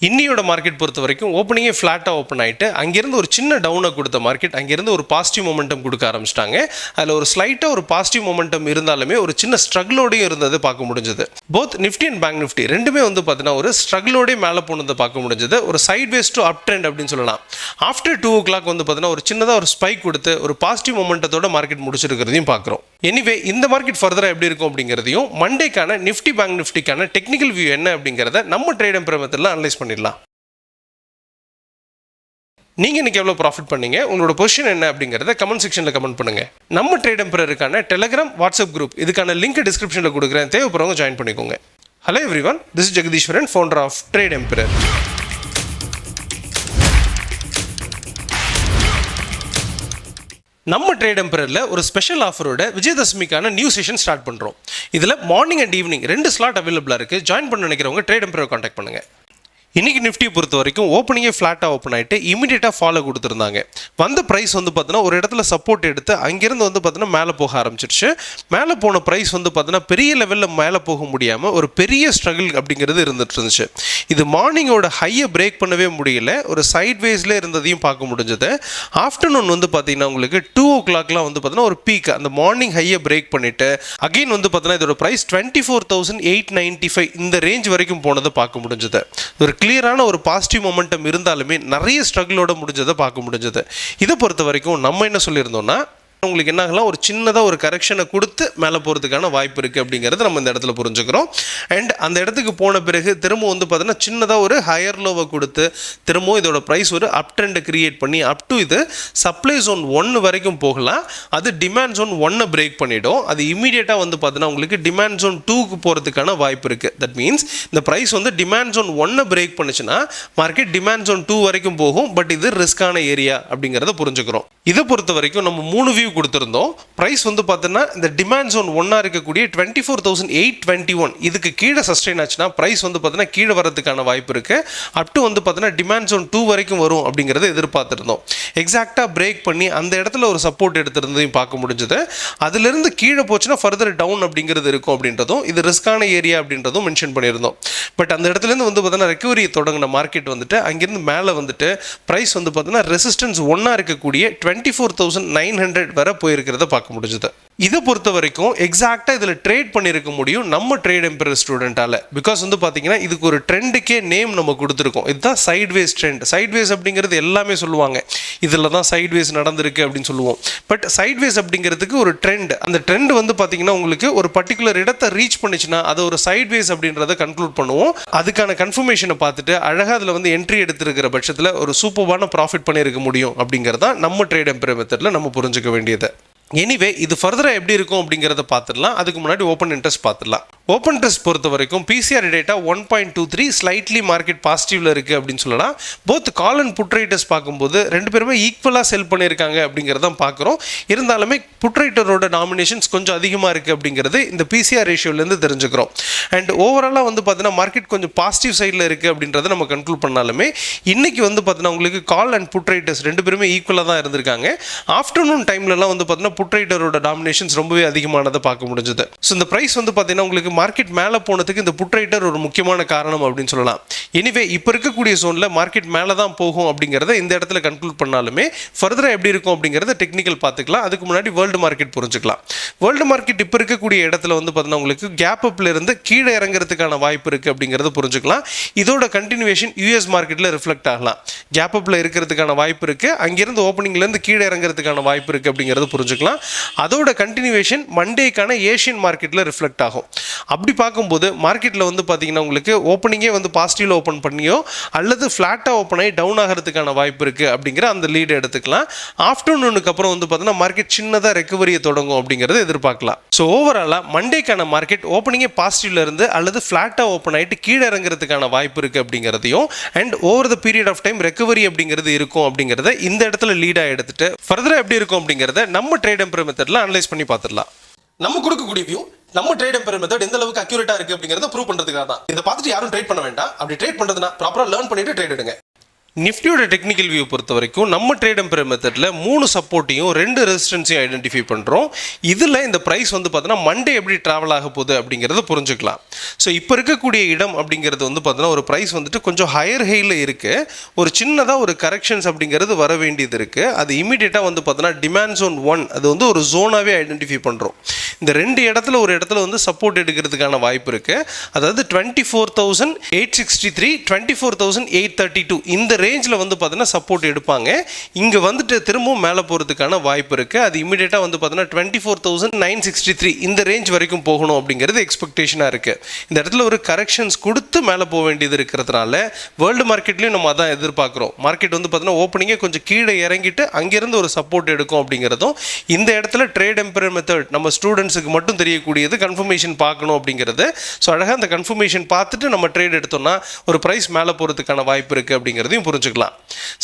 இன்னியோட market பொறுத்த வரைக்கும் ஓப்பனிங்கே ஃப்ளாட்டாக ஓப்பன் ஆகிட்டு அங்கேருந்து ஒரு சின்ன டவுனை கொடுத்த மார்க்கெட் அங்கேருந்து ஒரு பாசிட்டிவ் மொமெண்டம் கொடுக்க ஆரம்பிச்சிட்டாங்க. அதில் ஒரு ஸ்லைட்டாக ஒரு பாசிட்டிவ் மொமெண்டம் இருந்தாலுமே ஒரு சின்ன ஸ்ட்ரகிளோடையும் இருந்தது பார்க்க முடிஞ்சது. Both Nifty and bank Nifty ரெண்டுமே வந்து பார்த்தீங்கன்னா ஒரு ஸ்ட்ரகிளோடய மேலே போனதை பார்க்க முடிஞ்சது. ஒரு சைட்வேஸ் டு அப் ட்ரெண்ட் அப்படின்னு சொல்லலாம். ஆஃப்டர் 2 o'clock வந்து பார்த்தீங்கன்னா ஒரு சின்னதாக ஒரு ஸ்பைக் கொடுத்து ஒரு பாசிட்டிவ் மொமெண்டத்தோட மார்க்கெட் முடிச்சிருக்கிறதையும் பார்க்குறோம். எனிவே இந்த மார்க்கெட் ஃபர்தராக எப்படி இருக்கும் அப்படிங்கிறதையும் மண்டேக்கான நிஃப்டி பேங்க் நிஃப்டிக்கான டெக்னிக்கல் வியூ என்ன அப்படிங்கிறத நம்ம ட்ரேட் எம்பையர் மெத்தடில் அனலைஸ் பண்ணிடலாம். நீங்கள் இன்றைக்கி எவ்வளோ ப்ராஃபிட் பண்ணீங்க, உங்களோட பொசிஷன் என்ன அப்படிங்கிறத கமெண்ட் செக்ஷனில் கமெண்ட் பண்ணுங்கள். நம்ம ட்ரேட் எம்பையருக்கான டெலிகிராம் வாட்ஸ்அப் குரூப் இதுக்கான லிங்க் டிஸ்கிரிப்ஷனில் கொடுக்குறேன், தேவைப்படுறவங்க ஜாயின் பண்ணிக்கோங்க. Hello everyone, this is Jagadeeswaran, founder of trade empire. நம்ம ட்ரேட் எம்பையரில் ஒரு ஸ்பெஷல் ஆஃபரோட விஜயதசமிக்கான நியூ செஷன் ஸ்டார்ட் பண்ணுறோம். இதில் மார்னிங் அண்ட் ஈவினிங் 2 ஸ்லாட் அவைலபிளாக இருக்குது. ஜாயின் பண்ண நினைக்கிறவங்க ட்ரேட் எம்பையரை காண்டாக்ட் பண்ணுங்கள். இன்றைக்கி நிஃப்டி பொறுத்த வரைக்கும் ஓப்பனிங்கே ஃப்ளாட்டாக ஓப்பன் ஆகிட்டு இமீடியட்டாக ஃபாலோ கொடுத்துருந்தாங்க. வந்த ப்ரைஸ் வந்து பார்த்தீங்கன்னா ஒரு இடத்துல சப்போர்ட் எடுத்து அங்கேருந்து வந்து பார்த்தீங்கன்னா மேலே போக ஆரம்பிச்சிருச்சு. மேலே போன ப்ரைஸ் வந்து பார்த்தீங்கன்னா பெரிய லெவலில் மேலே போக முடியாமல் ஒரு பெரிய ஸ்ட்ரகிள் அப்படிங்கிறது இருந்துட்டு இருந்துச்சு. இது மார்னிங்கோட ஹையை பிரேக் பண்ணவே முடியல, ஒரு சைட்வேஸில் இருந்ததையும் பார்க்க முடிஞ்சது. ஆஃப்டர்நூன் வந்து பார்த்தீங்கன்னா உங்களுக்கு 2 o'clockலாம் வந்து பார்த்தீங்கன்னா ஒரு பீக் அந்த மார்னிங் ஹையை பிரேக் பண்ணிவிட்டு அகெயின் வந்து பார்த்தீங்கன்னா இதோட ப்ரைஸ் 24,895 இந்த ரேஞ்ச் வரைக்கும் போனதை பார்க்க முடிஞ்சது. ஒரு கிளியரான ஒரு பாசிட்டிவ் மொமெண்டம் இருந்தாலுமே நிறைய ஸ்ட்ரகிளோட முடிஞ்சதை பார்க்க முடிஞ்சது. இதை பொறுத்த வரைக்கும் நம்ம என்ன சொல்லியிருந்தோம்னா, உங்களுக்கு என்ன ஆகலாம், ஒரு சின்னதாக ஒரு கரெக்ஷனை கொடுத்து மேலே போகிறதுக்கான வாய்ப்பு இருக்குது அப்படிங்கிறது நம்ம இந்த இடத்துல புரிஞ்சுக்கிறோம். அண்ட் அந்த இடத்துக்கு போன பிறகு திரும்ப வந்து பார்த்தீங்கன்னா சின்னதாக ஒரு ஹையர் லோவை கொடுத்து திரும்பவும் இதோட ப்ரைஸ் ஒரு அப் ட்ரெண்டை கிரியேட் பண்ணி அப் டு இது சப்ளை ஜோன் 1 வரைக்கும் போகலாம். அது டிமாண்ட் ஜோன் 1 பிரேக் பண்ணிவிடும். அது இமீடியட்டாக வந்து பார்த்தீங்கன்னா உங்களுக்கு டிமாண்ட் ஜோன் 2க்கு போகிறதுக்கான வாய்ப்பு இருக்குது. தட் மீன்ஸ் இந்த ப்ரைஸ் வந்து டிமாண்ட் ஜோன் 1 பிரேக் பண்ணுச்சுன்னா மார்க்கெட் டிமாண்ட் ஜோன் 2 வரைக்கும் போகும். பட் இது ரிஸ்கான ஏரியா அப்படிங்கிறத புரிஞ்சுக்கிறோம். இதை பொறுத்த வரைக்கும் நம்ம 3 வியூ கொடுத்துருந்தோம். ப்ரைஸ் வந்து பார்த்தீங்கன்னா இந்த டிமாண்ட் ஜோன் 1 இருக்கக்கூடிய 24,821 இதுக்கு கீழே சஸ்டெயின் ஆச்சுன்னா ப்ரைஸ் வந்து பார்த்தீங்கன்னா கீழே வரதுக்கான வாய்ப்பு இருக்குது. அப் டு வந்து பார்த்தீங்கன்னா டிமாண்ட் ஜோன் 2 வரைக்கும் வரும் அப்படிங்கிறத எதிர்பார்த்துருந்தோம். எக்ஸாக்டாக பிரேக் பண்ணி அந்த இடத்துல ஒரு சப்போர்ட் எடுத்திருந்ததையும் பார்க்க முடிஞ்சது. அதிலிருந்து கீழே போச்சுன்னா ஃபர்தர் டவுன் அப்படிங்கிறது இருக்கும் அப்படின்றதும் இது ரிஸ்கான ஏரியா அப்படின்றதும் மென்ஷன் பண்ணியிருந்தோம். பட் அந்த இடத்துலேருந்து வந்து பார்த்தீங்கன்னா ரெக்கவரி தொடங்கின மார்க்கெட் வந்துட்டு அங்கேருந்து மேலே வந்துட்டு ப்ரைஸ் வந்து பார்த்தீங்கன்னா ரெசிஸ்டன்ஸ் 1 இருக்கக்கூடிய 24,900 வரை போயிருக்கிறத பார்க்க முடிஞ்சது. இதை பொறுத்த வரைக்கும் எக்ஸாக்டாக இதில் ட்ரேட் பண்ணியிருக்க முடியும் நம்ம ட்ரேட் எம்பையர் ஸ்டூடெண்ட்டால். பிகாஸ் வந்து பார்த்தீங்கன்னா இதுக்கு ஒரு ட்ரெண்டுக்கே நேம் நம்ம கொடுத்துருக்கோம். இதுதான் சைட்வேஸ் ட்ரெண்ட். சைட்வேஸ் அப்படிங்கிறது எல்லாமே சொல்லுவாங்க, இதில் தான் சைட்வேஸ் நடந்திருக்கு அப்படின்னு சொல்லுவோம். பட் சைட்வேஸ் அப்படிங்கிறதுக்கு ஒரு ட்ரெண்ட், அந்த ட்ரெண்ட் வந்து பார்த்தீங்கன்னா உங்களுக்கு ஒரு பர்டிகுலர் இடத்தை ரீச் பண்ணிச்சுன்னா அது ஒரு சைட்வேஸ் அப்படின்றத கன்க்ளூட் பண்ணுவோம். அதுக்கான கன்ஃபர்மேஷனை பார்த்துட்டு அழகாக அதில் வந்து என்ட்ரி எடுத்துருக்கிற பட்சத்தில் ஒரு சூப்பர்வான ப்ராஃபிட் பண்ணியிருக்க முடியும் அப்படிங்கிறதான் நம்ம ட்ரேட் எம்பையர் மெத்தடில் நம்ம புரிஞ்சுக்க வேண்டியது. எனிவே இது ஃபர்தராக எப்படி இருக்கும் அப்படிங்கிறத பார்த்துடலாம். அதுக்கு முன்னாடி ஓப்பன் இன்ட்ரெஸ்ட் பார்த்துடலாம். ஓப்பன் இன்ட்ரெஸ்ட் பொறுத்த வரைக்கும் பிசிஆர் டேட்டா 1.23 ஸ்லைட்லி மார்க்கெட் பாசிட்டிவ்ல இருக்குது அப்படின்னு சொல்லலாம். Both call and put writers பார்க்கும்போது 2 பேருமே ஈக்குவலாக செல் பண்ணியிருக்காங்க அப்படிங்கிறதான் பார்க்குறோம். இருந்தாலுமே புட் ரைட்டரோட நாமினேஷன்ஸ் கொஞ்சம் அதிகமாக இருக்குது அப்படிங்கிறது இந்த பிசிஆர் ரேஷியோலேருந்து தெரிஞ்சுக்கிறோம். அண்ட் ஓவராலாக வந்து பார்த்தீங்கன்னா மார்க்கெட் கொஞ்சம் பாசிட்டிவ் சைடில் இருக்குது அப்படின்றத நம்ம கன்க்ளூட் பண்ணாலுமே இன்றைக்கி வந்து பார்த்தீங்கன்னா உங்களுக்கு கால் அண்ட் புட் ரைட்டர்ஸ் 2 பேருமே ஈக்குவலாக தான் இருந்திருக்காங்க. ஆஃப்டர்நூன் டைம்லலாம் வந்து பார்த்தீங்கன்னா புட் ரைட்டரோட டாமினேஷன்ஸ் ரொம்பவே அதிகமானதை பார்க்க முடிஞ்சது. ஸோ இந்த ப்ரைஸ் வந்து பார்த்தீங்கன்னா உங்களுக்கு மார்க்கெட் மேலே போனதுக்கு இந்த புட் ரைட்டர் ஒரு முக்கியமான காரணம் அப்படின்னு சொல்லலாம். எனிவே இப்போ இருக்கக்கூடிய ஜோனில் மார்க்கெட் மேலே தான் போகும் அப்படிங்கிறத இந்த இடத்துல கன்க்ளூட் பண்ணாலுமே ஃபர்தராக எப்படி இருக்கும் அப்படிங்கிறத டெக்னிக்கல் பார்த்துக்கலாம். அதுக்கு முன்னாடி வேர்ல்டு மார்க்கெட் புரிஞ்சுக்கலாம். வேர்ல்டு மார்க்கெட் இப்போ இருக்கக்கூடிய இடத்துல வந்து பார்த்தீங்கன்னா உங்களுக்கு கேப் அப்ல இருந்து கீழே இறங்குறதுக்கான வாய்ப்பு இருக்குது அப்படிங்கிறத புரிஞ்சுக்கலாம். இதோட கண்டினியூவேஷன் யூஎஸ் மார்க்கெட்டில் ரிஃப்ளெக்ட் ஆகலாம். கேப் அப்ல இருக்கிறதுக்கான வாய்ப்பு இருக்குது, அங்கேருந்து ஓப்பனிங்லேருந்து கீழே இறங்குறதுக்கான வாய்ப்பு இருக்குது அப்படிங்கிறத புரிஞ்சுக்கலாம். அதோட கண்டினியூவேஷன் மண்டேக்கான ஏஷியன் மார்க்கெட்டில் ரிஃப்ளெக்ட் ஆகும். அப்படி பார்க்கும்போது மார்க்கெட்டில் வந்து பார்த்தீங்கன்னா உங்களுக்கு ஓப்பனிங்கே வந்து பாசிட்டிவில் ஓப்பன் பண்ணியோ அல்லது ஃப்ளாட்டாக ஓப்பன் ஆகி டவுன் ஆகிறதுக்கான வாய்ப்பு இருக்குது அப்படிங்கிற அந்த லீடை எடுத்துக்கலாம். ஆஃப்டர்நூனுக்கு அப்புறம் வந்து பார்த்தீங்கன்னா மார்க்கெட் சின்னதாக ரெக்கவரியை தொடங்கும் அப்படிங்கிறத எதிர்பார்க்கலாம். ஸோ ஓவராலாக மண்டேக்கான மார்க்கெட் ஓப்பனிங்கே பாசிட்டிவ்ல இருந்து அல்லது ஃப்ளாட்டாக ஓப்பன் ஆகிட்டு கீழே இறங்குறதுக்கான வாய்ப்பு இருக்குது அப்படிங்கிறதையும் and over the period of time recovery அப்படிங்கிறது இருக்கும் அப்படிங்கிறத இந்த இடத்துல லீடாக எடுத்துட்டு ஃபர்தராக எப்படி இருக்கும் அப்படிங்கிறத நம்ம ட்ரேட் எம்பையர் மெத்தடில் அனலைஸ் பண்ணி பார்த்துடலாம். நம்ம கொடுக்கக்கூடிய வியூ நம்ம ட்ரேட் எம்பையர் மெத்தட் எந்த அளவுக்கு அக்யூரேட்டா இருக்கு அப்படிங்கறத ப்ரூவ் பண்றதுக்காக தான். இதை பார்த்துட்டு யாரும் ட்ரேட் பண்ண வேண்டாம். அப்படி ட்ரேட் பண்றதுனா ப்ராப்பரா லேர்ன் பண்ணிட்டு ட்ரேட் எடுங்க. நிஃப்டியோட டெக்னிக்கல் வியூ பொறுத்த வரைக்கும் நம்ம ட்ரேட் எம்பையர் மெத்தடில் 3 சப்போர்ட்டையும் 2 ரெசிஸ்டன்ஸையும் ஐடென்டிஃபை பண்ணுறோம். இதில் இந்த ப்ரைஸ் வந்து பார்த்தீங்கன்னா மண்டே எப்படி ட்ராவல் ஆக போகுது அப்படிங்கிறத புரிஞ்சுக்கலாம். ஸோ இப்போ இருக்கக்கூடிய இடம் அப்படிங்கிறது வந்து பார்த்தீங்கன்னா ஒரு ப்ரைஸ் வந்துட்டு கொஞ்சம் ஹையர் ஹையில் இருக்குது. ஒரு சின்னதாக ஒரு கரெக்ஷன்ஸ் அப்படிங்கிறது வர வேண்டியது இருக்குது. அது இமீடியட்டாக வந்து பார்த்தீங்கன்னா டிமாண்ட் ஜோன் 1 அது வந்து ஒரு ஜோனாகவே ஐடென்டிஃபை பண்ணுறோம். இந்த 2 இடத்துல ஒரு இடத்துல வந்து சப்போர்ட் எடுக்கிறதுக்கான வாய்ப்பு இருக்குது. அதாவது 24,863 24,832 இந்த ரேஞ்சில் வந்து பார்த்தீங்கன்னா சப்போர்ட் எடுப்பாங்க. இங்கே வந்துட்டு திரும்பவும் மேலே போகிறதுக்கான வாய்ப்பு இருக்குது. அது இமீடியட்டாக வந்து பார்த்தீங்கன்னா 24,963 இந்த ரேஞ்ச் வரைக்கும் போகணும் அப்படிங்கிறது எக்ஸ்பெக்டேஷனாக இருக்குது. இந்த இடத்துல ஒரு கரெக்ஷன்ஸ் கொடுத்து மேலே போக வேண்டியது இருக்கிறதுனால வேர்ல்டு மார்க்கெட்லேயும் நம்ம அதான் எதிர்பார்க்குறோம். மார்க்கெட் வந்து பார்த்தீங்கன்னா ஓப்பனிங்கே கொஞ்சம் கீழே இறங்கிட்டு அங்கேருந்து ஒரு சப்போர்ட் எடுக்கும் அப்படிங்கிறதும் இந்த இடத்துல ட்ரேட் எம்பையர் மெத்தட் நம்ம ஸ்டூடெண்ட்ஸுக்கு மட்டும் தெரியக்கூடியது கன்ஃபர்மேஷன் பார்க்கணும் அப்படிங்கிறது. ஸோ அழகாக அந்த கன்ஃபர்மேஷன் பார்த்துட்டு நம்ம ட்ரேட் எடுத்தோம்னா ஒரு ப்ரைஸ் மேலே போகிறதுக்கான வாய்ப்பு இருக்குது அப்படிங்கிறதையும் புரிஞ்சுக்கலாம்.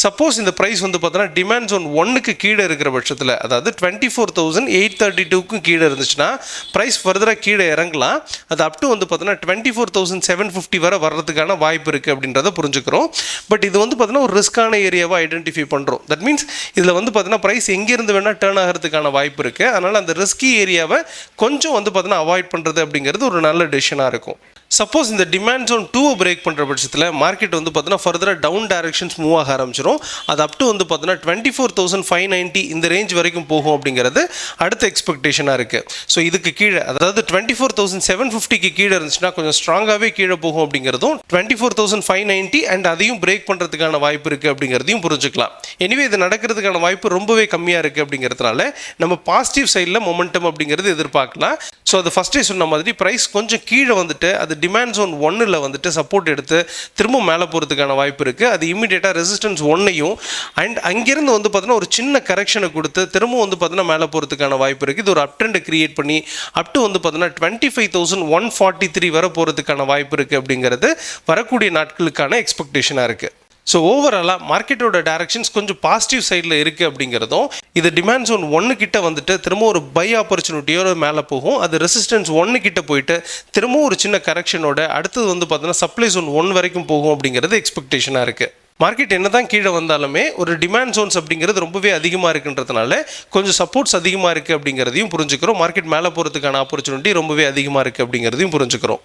சப்போஸ் இந்த ப்ரைஸ் வந்து பார்த்தீங்கன்னா டிமாண்ட் ஜோன் 1க்கு கீழே இருக்கிற பட்சத்தில் அதாவது 24,832க்கும் கீழே இருந்துச்சுன்னா ப்ரைஸ் ஃபர்தராக கீழே இறங்கலாம். அது அப் டு வந்து பார்த்தீங்கன்னா 24,750 வரை வர்றதுக்கான வாய்ப்பு இருக்குது அப்படின்றத புரிஞ்சுக்கிறோம். பட் இது வந்து பார்த்தீங்கன்னா ஒரு ரிஸ்க்கான ஏரியாவை ஐடென்டிஃபை பண்ணுறோம். தட் மீன்ஸ் இதில் வந்து பார்த்தீங்கன்னா ப்ரைஸ் எங்கேருந்து வேணால் டேர்ன் ஆகிறதுக்கான வாய்ப்பு இருக்குது. அதனால் அந்த ரிஸ்கி ஏரியாவை கொஞ்சம் வந்து பார்த்தீங்கன்னா அவாய்ட் பண்ணுறது அப்படிங்கிறது ஒரு நல்ல டெசிஷனாக இருக்கும். சப்போஸ் இந்த டிமாண்ட் ஜோன் 2 பிரேக் பண்ணுற பட்சத்தில் மார்க்கெட் வந்து பார்த்தீங்கன்னா ஃபர்தராக டவுன் டைரக்ஷன்ஸ் மூவ் ஆக ஆரம்பிச்சிடும். அது அப் டு வந்து பார்த்தீங்கன்னா 24,590 இந்த ரேஞ்ச் வரைக்கும் போகும் அப்படிங்கிறது அடுத்த எக்ஸ்பெக்டேஷனாக இருக்குது. ஸோ இதுக்கு கீழே அதாவது 24,750க்கு கீழே இருந்துச்சுன்னா கொஞ்சம் ஸ்ட்ராங்காகவே கீழே போகும் அப்படிங்கிறதும் 24,590 அண்ட் அதையும் பிரேக் பண்ணுறதுக்கான வாய்ப்பு இருக்குது அப்படிங்கிறதையும் புரிஞ்சுக்கலாம். எனிவே இது நடக்கிறதுக்கான வாய்ப்பு ரொம்பவே கம்மியாக இருக்குது அப்படிங்கிறதுனால நம்ம பாசிட்டிவ் சைடில் மொமெண்டம் அப்படிங்கிறது எதிர்பார்க்கலாம். ஸோ அது ஃபஸ்ட்டே சொன்ன மாதிரி ப்ரைஸ் கொஞ்சம் கீழே வந்துட்டு அது டிமாண்ட் ஜோன் 1ல் வந்துட்டு சப்போர்ட் எடுத்து திரும்ப மேலே போகிறதுக்கான வாய்ப்பு இருக்குது. அது இமீடியட்டாக ரெசிஸ்டன்ஸ் 1ஐயும் அண்ட் அங்கேருந்து வந்து பார்த்தீங்கன்னா ஒரு சின்ன கரெக்ஷனை கொடுத்து திரும்ப வந்து பார்த்தீங்கன்னா மேலே போகிறதுக்கான வாய்ப்பு இருக்குது. இது ஒரு அப் ட்ரெண்டை கிரியேட் பண்ணி அப் டு வந்து பார்த்தீங்கன்னா 25,143 வரை போகிறதுக்கான வாய்ப்பு இருக்குது அப்படிங்கிறது வரக்கூடிய நாட்களுக்கான எக்ஸ்பெக்டேஷனாக இருக்குது. ஸோ ஓவராலாக மார்க்கெட்டோட டைரக்ஷன்ஸ் கொஞ்சம் பாசிட்டிவ் சைடில் இருக்குது அப்படிங்கிறதும் இது டிமாண்ட் ஜோன் 1 கிட்ட வந்துட்டு திரும்ப ஒரு பை ஆப்பர்ச்சுனிட்டியோட மேலே போகும். அது ரெசிஸ்டன்ஸ் 1 கிட்ட போயிட்டு திரும்ப ஒரு சின்ன கரெக்ஷனோட அடுத்தது வந்து பார்த்தீங்கன்னா சப்ளை ஜோன் 1 வரைக்கும் போகும் அப்படிங்கிறது எக்ஸ்பெக்டேஷனாக இருக்குது. மார்க்கெட் என்ன தான் கீழே வந்தாலுமே ஒரு டிமாண்ட் ஜோன்ஸ் அப்படிங்கிறது ரொம்பவே அதிகமாக இருக்குன்றதுனால கொஞ்சம் சப்போர்ட்ஸ் அதிகமாக இருக்குது அப்படிங்கிறதையும் புரிஞ்சுக்கிறோம். மார்க்கெட் மேலே போகிறதுக்கான ஆப்பர்ச்சுனிட்டி ரொம்பவே அதிகமாக இருக்குது அப்படிங்கிறதையும் புரிஞ்சுக்கிறோம்.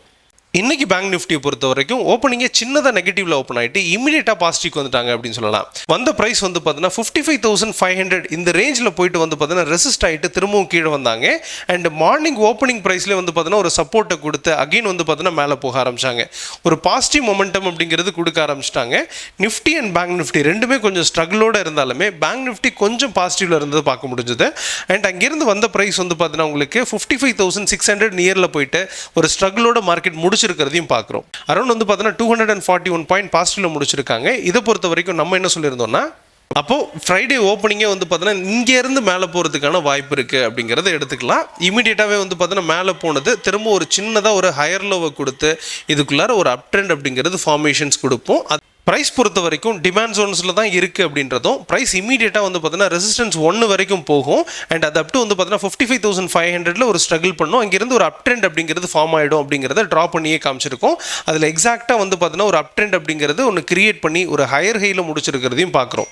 இன்றைக்கி பேங்க் நிஃப்டியை பொறுத்த வரைக்கும் ஓப்பனிங்கே சின்னதாக நெகட்டிவில் ஓப்பன் ஆகிட்டு இமீடியட்டாக பாசிட்டிவ் வந்துட்டாங்க அப்படின்னு சொல்லலாம். வந்த ப்ரைஸ் வந்து பார்த்தீங்கன்னா 55,500 இந்த ரேஞ்சில் போயிட்டு வந்து பார்த்தீங்கன்னா ரெசிஸ்ட் ஆகிட்டு திரும்பவும் கீழே வந்தாங்க. அண்ட் மார்னிங் ஓப்பனிங் ப்ரைஸ்லேயே வந்து பார்த்தீங்கன்னா ஒரு சப்போர்ட்டை கொடுத்து அகெயின் வந்து பார்த்தீங்கன்னா மேலே போக ஆரம்பிச்சாங்க. ஒரு பாசிட்டிவ் மொமெண்டம் அப்படிங்கிறது கொடுக்க ஆரம்பிச்சிட்டாங்க. நிஃப்டி அண்ட் பேங்க் நிஃப்டி ரெண்டுமே கொஞ்சம் ஸ்ட்ரகிளோடு இருந்தாலுமே பேங்க் நிஃப்டி கொஞ்சம் பாசிட்டிவில் இருந்தது பார்க்க முடிஞ்சது. அண்ட் அங்கேருந்து வந்த ப்ரைஸ் வந்து பார்த்தீங்கன்னா உங்களுக்கு 55,600 நியரில் போயிட்டு ஒரு ஸ்ட்ரகிளோட மார்க்கெட் முடிச்சிருக்கிறதையும் பார்க்குறோம். அரௌண்ட் வந்து பார்த்தீங்கன்னா 241 பாயிண்ட் பாசிட்டிவ்ல முடிச்சிருக்காங்க. இதை பொறுத்த வரைக்கும் நம்ம என்ன சொல்லியிருந்தோம்னா அப்போது ஃப்ரைடே ஓப்பனிங்கே வந்து பார்த்தீங்கன்னா இங்கேருந்து மேலே போகிறதுக்கான வாய்ப்பு இருக்குது அப்படிங்கிறத எடுத்துக்கலாம். இமீடியட்டாகவே வந்து பார்த்தீங்கன்னா மேலே போனது திரும்ப ஒரு சின்னதாக ஒரு ஹையர் லோவை கொடுத்து இதுக்குள்ளார ஒரு அப் ட்ரெண்ட் அப்படிங்கிறது ஃபார்மேஷன்ஸ் கொடுப்போம். ப்ரைஸ் பொறுத்த வரைக்கும் டிமாண்ட் ஜோன்ஸில் தான் இருக்குது அப்படின்றதும் ப்ரைஸ் இமீடியட்டாக வந்து பார்த்தீங்கன்னா ரெசிஸ்டன்ஸ் 1 வரைக்கும் போகும். அண்ட் அது அப் டு வந்து பார்த்தீங்கன்னா 55,500 ஒரு ஸ்ட்ரகிள் பண்ணும். அங்கேருந்து ஒரு அப் ட்ரெண்ட் அப்படிங்கிறது ஃபார்ம் ஆகிடும் அப்படிங்கிறத ட்ரா பண்ணியே காமிச்சிருக்கோம். அதில் எக்ஸாக்டாக வந்து பார்த்தீங்கன்னா ஒரு அப் ட்ரெண்ட் அப்படிங்கிறது ஒன்று கிரியேட் பண்ணி ஒரு ஹையர் ஹையில் முடிச்சிருக்கிறதையும் பார்க்குறோம்.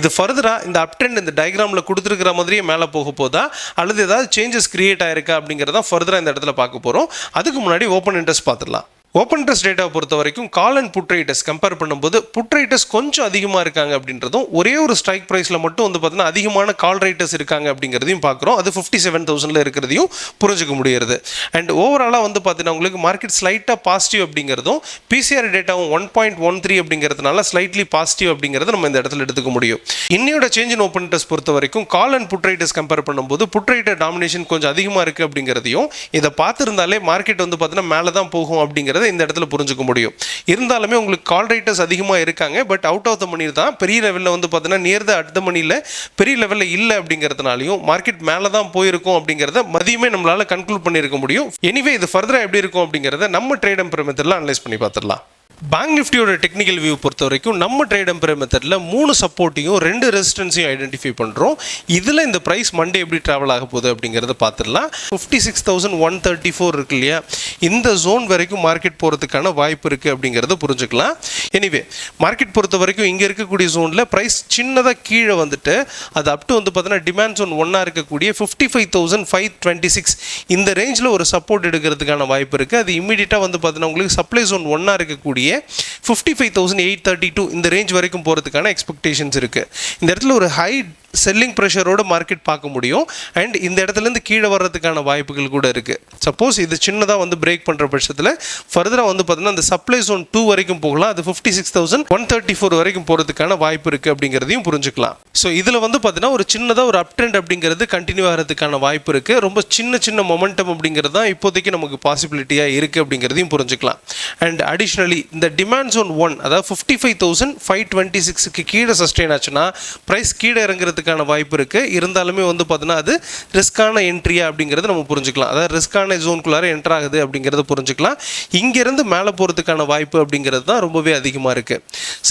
இது ஃபர்தராக இந்த அப் ட்ரெண்ட் இந்த டயக்ராமில் கொடுத்துருக்கிற மாதிரியே மேலே போக போதா அல்லது ஏதாவது சேஞ்சஸ் கிரியேட் ஆயிருக்கா அப்படிங்கிறதான் ஃபர்தராக இந்த இடத்துல பார்க்க போகிறோம். அதுக்கு முன்னாடி ஓப்பன் இன்ட்ரெஸ்ட் பார்த்துடலாம். ஓப்பன் இன்ட்ரெஸ்ட் டேட்டாவை பொறுத்த வரைக்கும் call and put writers compare பண்ணும்போது புட் ரைட்டர்ஸ் கொஞ்சம் அதிகமாக இருக்காங்க அப்படின்றதும் ஒரே ஒரு ஸ்ட்ரைக் ப்ரைஸில் மட்டும் வந்து பார்த்தீங்கன்னா அதிகமான கால் ரைட்டர்ஸ் இருக்காங்க அப்படிங்கிறதையும் பார்க்குறோம். அது 57,000 இருக்கிறதையும் புரிஞ்சுக்க முடியுது. அண்ட் ஓவராலாக வந்து பார்த்தீங்கன்னா உங்களுக்கு மார்க்கெட் ஸ்லைட்டாக பாசிட்டிவ் அப்படிங்கிறதும் பிசிஆர் டேட்டாவும் 1.13 அப்படிங்கிறதுனால ஸ்லைட்லி பாசிட்டிவ் அப்படிங்கிறத நம்ம இந்த இடத்துல எடுத்துக்க முடியும். இன்னையோட சேஞ்ச் இன் ஓப்பன் இன்ட்ரெஸ்ட் பொறுத்த வரைக்கும் call and put writers compare பண்ணும்போது புட் ரைட்டர் டாமினேஷன் கொஞ்சம் அதிகமாக இருக்குது அப்படிங்கிறதையும் இதை பார்த்துருந்தாலே மார்க்கெட் வந்து பார்த்தீங்கன்னா மேலே தான் போகும் அப்படிங்கிறத இந்த இடத்துல புரிஞ்சுக்க முடியும். இருந்தாலுமே உங்களுக்கு கால் ரைட்டர்ஸ் அதிகமாக இருக்காங்க. பட் அவுட் ஆஃப் த மணி தான் பெரிய லெவலில் வந்து பார்த்தீங்கன்னா நியர் த அட் த மணியில் பெரிய லெவலில் இல்லை அப்படிங்கிறதுனாலையும் மார்க்கெட் மேலே தான் போயிருக்கும் அப்படிங்கிறத மதியமே நம்மளால் கன்க்ளூட் பண்ணியிருக்க முடியும். எனிவே இது ஃபர்தராக எப்படி இருக்கும் அப்படிங்கிறத நம்ம ட்ரேட் எம்பையர் மெத்தடில் அனலைஸ் பண்ணி பார்த்துடலாம். பேங்க் நிஃப்டியோட டெக்னிக்கல் வியூ பொறுத்த வரைக்கும் நம்ம ட்ரேட் எம்பரர் மெத்தடில் 3 சப்போர்ட்டையும் 2 ரெசிஸ்டன்ஸையும் ஐடென்டிஃபை பண்ணுறோம். இதில் இந்த ப்ரைஸ் மண்டே எப்படி ட்ராவல் ஆக போகுது அப்படிங்கிறத பார்த்துடலாம். 56,134 இருக்கு இல்லையா, இந்த ஜோன் வரைக்கும் மார்க்கெட் போகிறதுக்கான வாய்ப்பு இருக்குது அப்படிங்கிறத புரிஞ்சுக்கலாம். எனிவே மார்க்கெட் பொறுத்த வரைக்கும் இங்கே இருக்கக்கூடிய ஜோனில் ப்ரைஸ் சின்னதாக கீழே வந்துட்டு அது அப் டு வந்து பார்த்தீங்கன்னா டிமாண்ட் ஜோன் 1 இருக்கக்கூடிய 55,526 இந்த ரேஞ்சில் ஒரு சப்போர்ட் எடுக்கிறதுக்கான வாய்ப்பு இருக்குது. அது இமீடியட்டாக வந்து பார்த்தீங்கன்னா உங்களுக்கு சப்ளை ஜோன் 1 இருக்கக்கூடிய 55,832 இந்த ரேஞ்ச் வரைக்கும் போகிறதுக்கான எக்ஸ்பெக்டேஷன்ஸ் இருக்குது. இந்த இடத்துல ஒரு ஹை செல்லிங் ப்ரெஷரோட மார்க்கெட் பார்க்க முடியும். அண்ட் இந்த இடத்துலேருந்து கீழே வர்றதுக்கான வாய்ப்புகள் கூட இருக்குது. சப்போஸ் இது சின்னதாக வந்து பிரேக் பண்ணுற பட்சத்தில் ஃபர்தராக வந்து பார்த்தீங்கன்னா அந்த சப்ளை ஜோன் 2 வரைக்கும் போகலாம். அது 56,134 வரைக்கும் போகிறதுக்கான வாய்ப்பு இருக்குது அப்படிங்கிறதையும் புரிஞ்சுக்கலாம். ஸோ இதில் வந்து பார்த்தீங்கன்னா ஒரு சின்னதாக ஒரு அப் ட்ரெண்ட் அப்படிங்கிறது கண்டினியூ ஆகிறதுக்கான வாய்ப்பு இருக்குது. ரொம்ப சின்ன மொமெண்டம் அப்படிங்கிறது தான் இப்போதைக்கு நமக்கு பாசிபிலிட்டியாக இருக்குது அப்படிங்கிறதையும் புரிஞ்சுக்கலாம். அண்ட் அடிஷ்னலி இந்த டிமாண்ட் ஜோன் 1 அதாவது 55,526க்கு கீழே சஸ்டெயின் ஆச்சுன்னா ப்ரைஸ் கீழே இறங்குறதுக்கான வாய்ப்பு இருக்குது. இருந்தாலுமே வந்து பார்த்தீங்கன்னா அது ரிஸ்கான என்ட்ரியா அப்படிங்கிறது நம்ம புரிஞ்சுக்கலாம். அதாவது ரிஸ்கான ஜோனுக்குள்ளார என்டர் ஆகுது அப்படிங்கிறத புரிஞ்சுக்கலாம். இங்கேருந்து மேலே போகிறதுக்கான வாய்ப்பு அப்படிங்கிறது தான் ரொம்பவே அதிகமாக இருக்குது.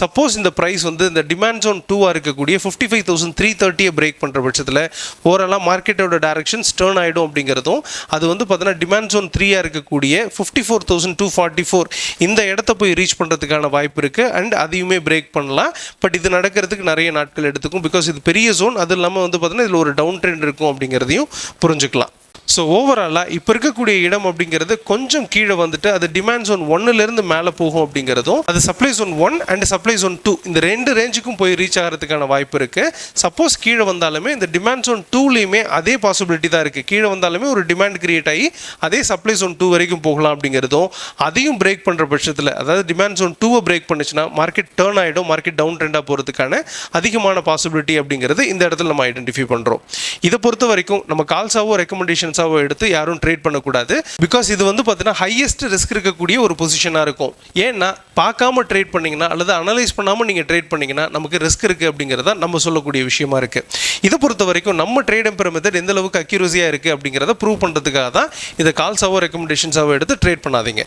சப்போஸ் இந்த ப்ரைஸ் வந்து இந்த டிமாண்ட் ஜோன் 2 இருக்கக்கூடிய 55,330 பிரேக் பண்ணுற பட்சத்தில் ஓவராலாக மார்க்கெட்டோட டைரக்ஷன்ஸ் டர்ன் ஆகிடும் அப்படிங்கிறதும், அது வந்து பார்த்தீங்கன்னா டிமாண்ட் ஜோன் 3 இருக்கக்கூடிய 54,244 இந்த இடத்த போய் ரீச் பண்ணுறதுக்கான வாய்ப்பு இருக்குது. அண்ட் அதையுமே பிரேக் பண்ணலாம். பட் இது நடக்கிறதுக்கு நிறைய நாட்கள் எடுத்துக்கும். பிகாஸ் இது பெரிய ஜோன், அது இல்லாமல் வந்து பார்த்தீங்கன்னா இதில் ஒரு டவுன் ட்ரெண்ட் இருக்கும் அப்படிங்கிறதையும் புரிஞ்சுக்கலாம். ஸோ ஓவராலாக இப்போ இருக்கக்கூடிய இடம் அப்படிங்கிறது கொஞ்சம் கீழே வந்துட்டு அது டிமாண்ட் ஜோன் 1லேருந்து மேலே போகும் அப்படிங்கிறதும், அது supply zone 1 and supply zone 2 இந்த 2 ரேஞ்சுக்கும் போய் ரீச் ஆகிறதுக்கான வாய்ப்பு இருக்குது. சப்போஸ் கீழே வந்தாலுமே இந்த டிமாண்ட் ஜோன் 2லேயுமே அதே பாசிபிலிட்டி தான் இருக்குது. கீழே வந்தாலுமே ஒரு டிமாண்ட் கிரியேட் ஆகி அதே சப்ளை ஜோன் 2 வரைக்கும் போகலாம் அப்படிங்கிறதும், அதையும் பிரேக் பண்ணுற பட்சத்தில் அதாவது டிமாண்ட் ஜோன் 2 பிரேக் பண்ணுச்சுன்னா மார்க்கெட் டர்ன் ஆகிடும், மார்க்கெட் டவுன் ட்ரெண்டாக போகிறதுக்கான அதிகமான பாசிபிலிட்டி அப்படிங்கிறது இந்த இடத்துல நம்ம ஐடென்டிஃபை பண்ணுறோம். இதை பொறுத்த வரைக்கும் நம்ம கால்ஸாவோ ரெக்கமெண்டேஷன்ஸாவோ எடுத்து யாரும் ட்ரேட் பண்ணக்கூடாது. பிகாஸ் இது வந்து பார்த்தீங்கன்னா ஹையஸ்ட் ரிஸ்க் இருக்கக்கூடிய ஒரு பொசிஷனாக இருக்கும். ஏன்னா பார்க்காம ட்ரேட் பண்ணிங்கன்னா அல்லது அனலைஸ் பண்ணாமல் நீங்கள் ட்ரேட் பண்ணிங்கன்னா நமக்கு ரிஸ்க் இருக்குது அப்படிங்கிறத நம்ம சொல்லக்கூடிய விஷயமா இருக்குது. இதை பொறுத்த வரைக்கும் நம்ம ட்ரேட் எம்பரர் மெத்தட் எந்த அளவுக்கு அக்யூரஸியாக இருக்குது அப்படிங்கிறத ப்ரூவ் பண்ணுறதுக்காக தான் இதை கால்ஸாவோ ரெக்கமெண்டேஷன்ஸாவோ எடுத்து ட்ரேட் பண்ணாதீங்க.